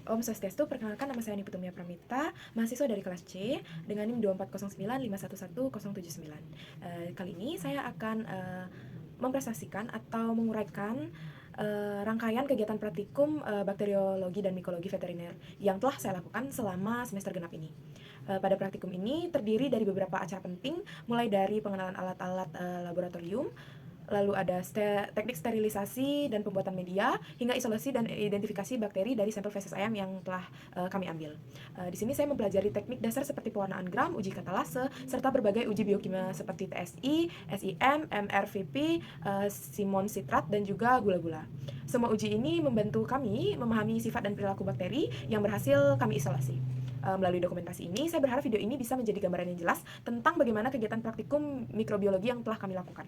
Om Swastiastu, perkenalkan nama saya Niputumia Pramita, mahasiswa dari kelas C dengan NIM 24095111079. Kali ini saya akan mempresentasikan atau menguraikan rangkaian kegiatan praktikum bakteriologi dan mikologi veteriner yang telah saya lakukan selama semester genap ini. Pada praktikum ini terdiri dari beberapa acara penting, mulai dari pengenalan alat-alat laboratorium, lalu ada teknik sterilisasi dan pembuatan media, hingga isolasi dan identifikasi bakteri dari sampel feses ayam yang telah kami ambil. Di sini saya mempelajari teknik dasar seperti pewarnaan gram, uji katalase, serta berbagai uji biokimia seperti TSI, SIM, MRVP, Simon sitrat, dan juga gula-gula. Semua uji ini membantu kami memahami sifat dan perilaku bakteri yang berhasil kami isolasi. Melalui dokumentasi ini, saya berharap video ini bisa menjadi gambaran yang jelas tentang bagaimana kegiatan praktikum mikrobiologi yang telah kami lakukan.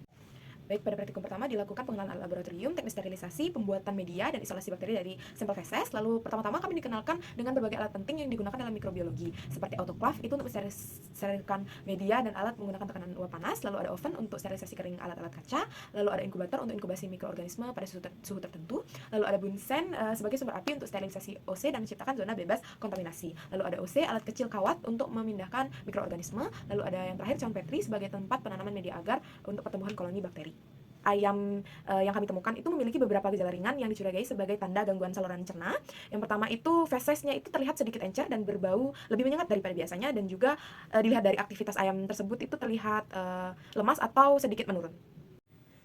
Baik, pada praktikum pertama dilakukan pengenalan alat laboratorium, teknik sterilisasi, pembuatan media, dan isolasi bakteri dari sampel feses. Lalu pertama-tama kami dikenalkan dengan berbagai alat penting yang digunakan dalam mikrobiologi, seperti autoclave itu untuk mensterilkan media dan alat menggunakan tekanan uap panas. Lalu ada oven untuk sterilisasi kering alat-alat kaca. Lalu ada inkubator untuk inkubasi mikroorganisme pada suhu tertentu. Lalu ada bunsen sebagai sumber api untuk sterilisasi OC dan menciptakan zona bebas kontaminasi. Lalu ada OC, alat kecil kawat untuk memindahkan mikroorganisme. Lalu ada yang terakhir cawan petri sebagai tempat penanaman media agar untuk pertumbuhan koloni bakteri. Ayam yang kami temukan itu memiliki beberapa gejala ringan yang dicurigai sebagai tanda gangguan saluran cerna. Yang pertama itu fesesnya itu terlihat sedikit encer dan berbau lebih menyengat daripada biasanya, dan juga dilihat dari aktivitas ayam tersebut itu terlihat lemas atau sedikit menurun.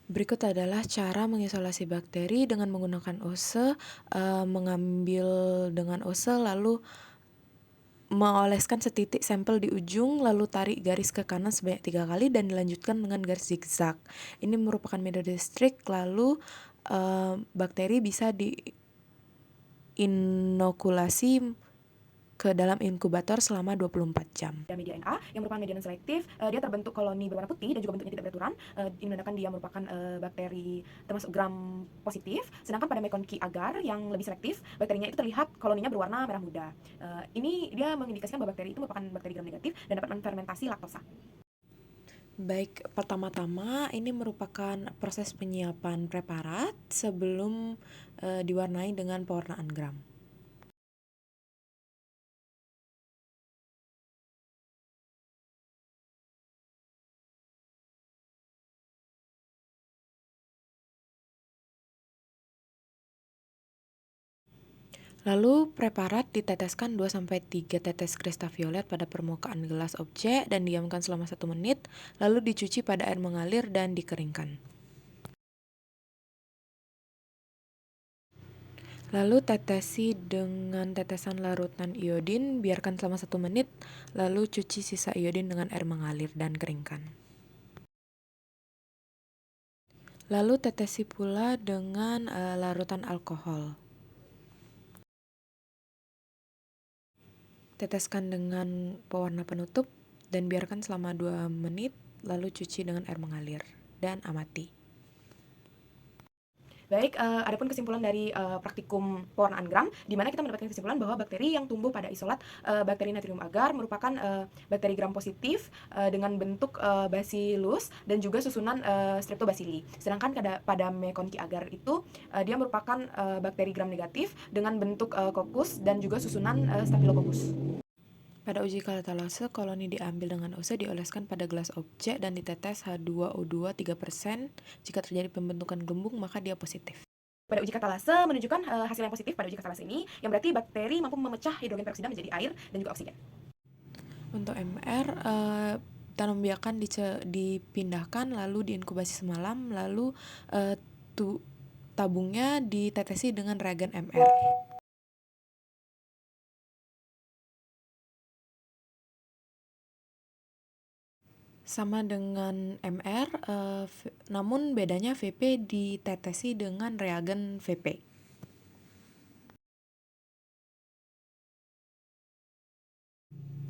Berikut adalah cara mengisolasi bakteri dengan menggunakan ose, mengambil dengan ose lalu mengoleskan setitik sampel di ujung, lalu tarik garis ke kanan sebanyak 3 kali dan dilanjutkan dengan garis zigzag. Ini merupakan metode strik, lalu bakteri bisa diinokulasi ke dalam inkubator selama 24 jam. Media NA yang merupakan media non selektif, dia terbentuk koloni berwarna putih dan juga bentuknya tidak beraturan. Ini menandakan dia merupakan bakteri termasuk gram positif. Sedangkan pada Mekongki agar yang lebih selektif, bakterinya itu terlihat koloninya berwarna merah muda. Ini dia mengindikasikan bahwa bakteri itu merupakan bakteri gram negatif dan dapat menfermentasi laktosa. Baik, pertama-tama ini merupakan proses penyiapan preparat sebelum diwarnai dengan pewarnaan gram. Lalu preparat diteteskan 2-3 tetes kristal violet pada permukaan gelas objek dan diamkan selama 1 menit, lalu dicuci pada air mengalir dan dikeringkan. Lalu tetesi dengan tetesan larutan iodin, biarkan selama 1 menit, lalu cuci sisa iodin dengan air mengalir dan keringkan. Lalu tetesi pula dengan larutan alkohol. Teteskan dengan pewarna penutup dan biarkan selama 2 menit, lalu cuci dengan air mengalir dan amati. Baik, adapun kesimpulan dari praktikum pewarnaan gram, di mana kita mendapatkan kesimpulan bahwa bakteri yang tumbuh pada isolat bakteri Natrium agar merupakan bakteri gram positif dengan bentuk bacillus dan juga susunan streptobacilli. Sedangkan pada Mekongki agar itu dia merupakan bakteri gram negatif dengan bentuk coccus dan juga susunan staphylococcus. Pada uji katalase, koloni diambil dengan ose, dioleskan pada gelas objek dan ditetes H2O2 3%. Jika terjadi pembentukan gelembung, maka dia positif. Pada uji katalase menunjukkan hasil yang positif pada uji katalase ini, yang berarti bakteri mampu memecah hidrogen peroksida menjadi air dan juga oksigen. Untuk MR, tanam biakan dipindahkan lalu diinkubasi semalam, lalu tabungnya ditetesi dengan reagen MR. Sama dengan MR, namun bedanya VP ditetesi dengan reagen VP.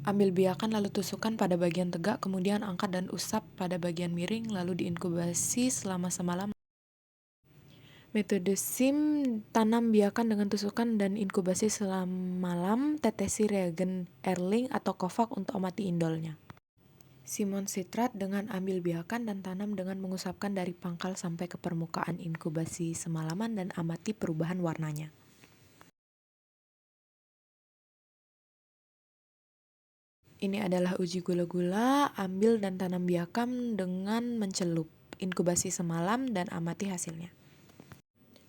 Ambil biakan lalu tusukkan pada bagian tegak, kemudian angkat dan usap pada bagian miring, lalu diinkubasi selama semalam. Metode SIM, tanam biakan dengan tusukan dan inkubasi selama malam, tetesi reagen Erling atau Kovac untuk amati indolnya. Simon sitrat dengan ambil biakan dan tanam dengan mengusapkan dari pangkal sampai ke permukaan, inkubasi semalaman dan amati perubahan warnanya. Ini adalah uji gula-gula, ambil dan tanam biakam dengan mencelup, inkubasi semalam dan amati hasilnya.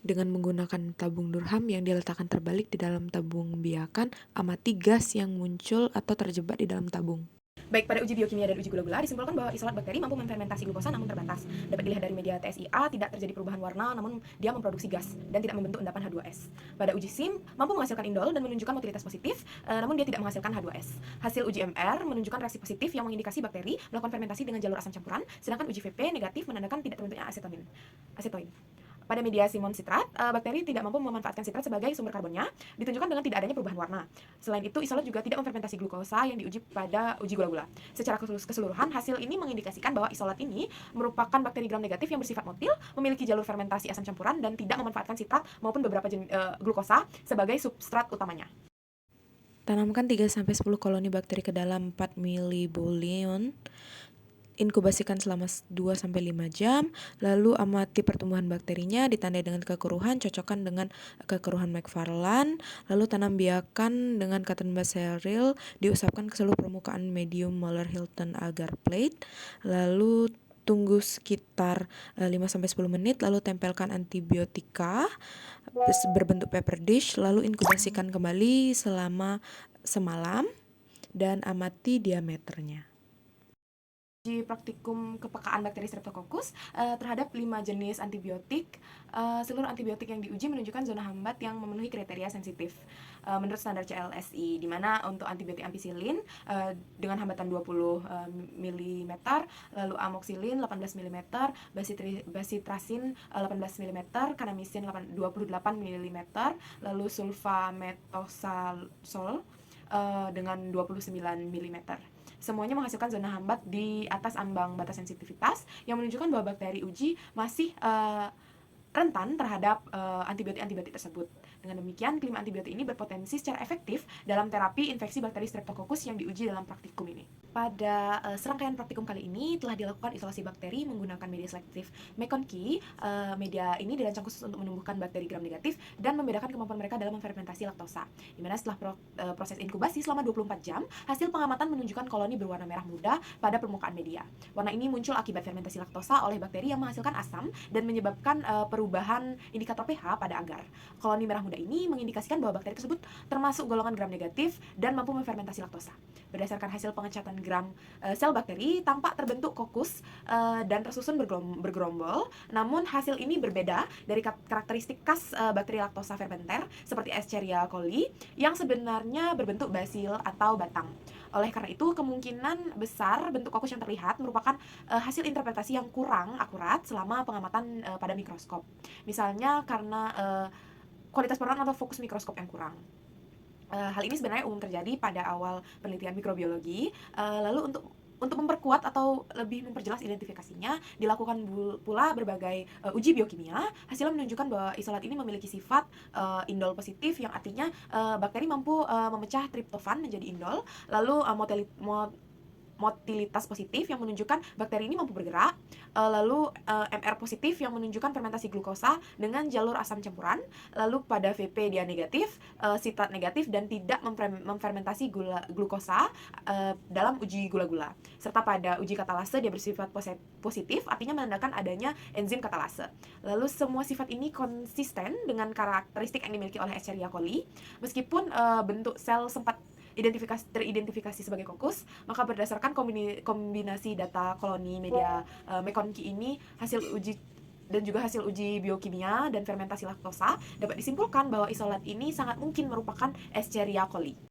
Dengan menggunakan tabung Durham yang diletakkan terbalik di dalam tabung biakan, amati gas yang muncul atau terjebak di dalam tabung. Baik pada uji biokimia dan uji gula-gula disimpulkan bahwa isolat bakteri mampu memfermentasi glukosa namun terbatas. Dapat dilihat dari media TSIA tidak terjadi perubahan warna namun dia memproduksi gas dan tidak membentuk endapan H2S. Pada uji SIM mampu menghasilkan indol dan menunjukkan motilitas positif namun dia tidak menghasilkan H2S. Hasil uji MR menunjukkan reaksi positif yang mengindikasi bakteri melakukan fermentasi dengan jalur asam campuran, sedangkan uji VP negatif menandakan tidak terbentuknya asetoin. Pada media Simon sitrat, bakteri tidak mampu memanfaatkan sitrat sebagai sumber karbonnya, ditunjukkan dengan tidak adanya perubahan warna. Selain itu, isolat juga tidak memfermentasi glukosa yang diuji pada uji gula-gula. Secara keseluruhan, hasil ini mengindikasikan bahwa isolat ini merupakan bakteri gram negatif yang bersifat motil, memiliki jalur fermentasi asam campuran, dan tidak memanfaatkan sitrat maupun beberapa glukosa sebagai substrat utamanya. Tanamkan 3-10 koloni bakteri ke dalam 4 milibouillon. Inkubasikan selama 2-5 jam, lalu amati pertumbuhan bakterinya, ditandai dengan kekeruhan, cocokkan dengan kekeruhan McFarland, lalu tanam biakan dengan cotton bud cereal, diusapkan ke seluruh permukaan medium molar Hilton agar plate, lalu tunggu sekitar 5-10 menit, lalu tempelkan antibiotika berbentuk paper dish, lalu inkubasikan kembali selama semalam, dan amati diameternya. Uji praktikum kepekaan bakteri Streptococcus terhadap 5 jenis antibiotik. Seluruh antibiotik yang diuji menunjukkan zona hambat yang memenuhi kriteria sensitif menurut standar CLSI, di mana untuk antibiotik ampicillin dengan hambatan 20 mm, lalu amoxicillin 18 mm, bacitracin 18 mm, kanamycin 28 mm, lalu sulfametosol dengan 29 mm. Semuanya menghasilkan zona hambat di atas ambang batas sensitivitas yang menunjukkan bahwa bakteri uji masih rentan terhadap antibiotik-antibiotik tersebut. Dengan demikian, kelima antibiotik ini berpotensi secara efektif dalam terapi infeksi bakteri Streptococcus yang diuji dalam praktikum ini. Pada serangkaian praktikum kali ini telah dilakukan isolasi bakteri menggunakan media selektif McConkey. Media ini dirancang khusus untuk menumbuhkan bakteri gram negatif dan membedakan kemampuan mereka dalam memfermentasi laktosa. Dimana setelah proses inkubasi selama 24 jam, hasil pengamatan menunjukkan koloni berwarna merah muda pada permukaan media. Warna ini muncul akibat fermentasi laktosa oleh bakteri yang menghasilkan asam dan menyebabkan perubahan indikator pH pada agar. Koloni merah muda ini mengindikasikan bahwa bakteri tersebut termasuk golongan gram negatif dan mampu memfermentasi laktosa. Berdasarkan hasil pengecatan gram sel bakteri, tampak terbentuk kokus dan tersusun bergerombol. Namun hasil ini berbeda dari karakteristik khas bakteri laktosa fermenter seperti Escherichia coli yang sebenarnya berbentuk basil atau batang. Oleh karena itu, kemungkinan besar bentuk kokus yang terlihat merupakan hasil interpretasi yang kurang akurat selama pengamatan pada mikroskop. Misalnya karena kualitas peran atau fokus mikroskop yang kurang. Hal ini sebenarnya umum terjadi pada awal penelitian mikrobiologi. Lalu untuk memperkuat atau lebih memperjelas identifikasinya, dilakukan pula berbagai uji biokimia. Hasilnya menunjukkan bahwa isolat ini memiliki sifat indol positif, yang artinya bakteri mampu memecah triptofan menjadi indol. Lalu motilitas positif yang menunjukkan bakteri ini mampu bergerak, lalu MR positif yang menunjukkan fermentasi glukosa dengan jalur asam campuran, lalu pada VP dia negatif, sitrat negatif dan tidak memfermentasi glukosa dalam uji gula-gula. Serta pada uji katalase dia bersifat positif, artinya menandakan adanya enzim katalase. Lalu semua sifat ini konsisten dengan karakteristik yang dimiliki oleh Escherichia coli, meskipun bentuk sel sempat teridentifikasi sebagai kokus, maka berdasarkan kombinasi data koloni media McConkey ini, hasil uji dan juga hasil uji biokimia dan fermentasi laktosa, dapat disimpulkan bahwa isolat ini sangat mungkin merupakan Escherichia coli.